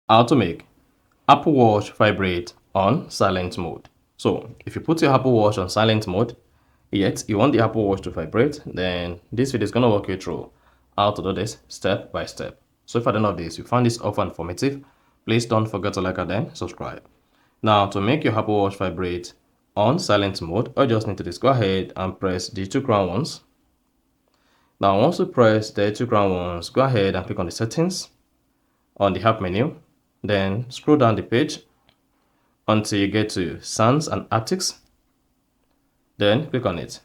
How to make Apple Watch vibrate on silent mode. So if you put your Apple Watch on silent mode, yet you want the Apple Watch to vibrate, then this video is going to walk you through how to do this step by step. So if at the end of this you found this offer informative, please don't forget to like and then subscribe. Now to make your Apple Watch vibrate on silent mode, all you just need to do is go ahead and press the two crown ones. Now once you press the two crown ones, go ahead and click on the settings on the app menu. Then scroll down the page until you get to sounds and haptics. Then click on it.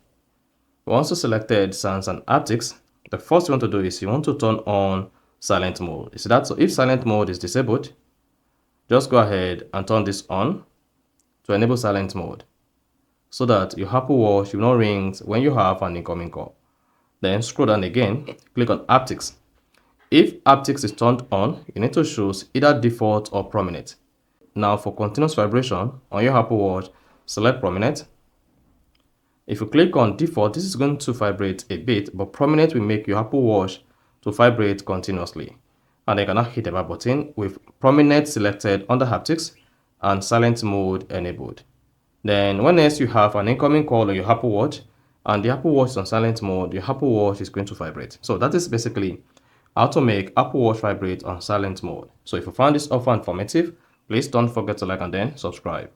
Once you selected sounds and haptics, the first you want to do is you want to turn on silent mode. You see that? So if silent mode is disabled, just go ahead and turn this on to enable silent mode so that your Apple Watch will not ring when you have an incoming call. Then scroll down again, click on haptics. If haptics is turned on, you need to choose either default or prominent. Now for continuous vibration on your Apple Watch, select prominent. If you click on default, this is going to vibrate a bit, but prominent will make your Apple Watch to vibrate continuously. And then you can now hit the back button with prominent selected under haptics and silent mode enabled. Then when else you have an incoming call on your Apple Watch and the Apple Watch is on silent mode, your Apple Watch is going to vibrate. So that is basically how to make Apple Watch vibrate on silent mode. So if you found this offer informative, please don't forget to like and then subscribe.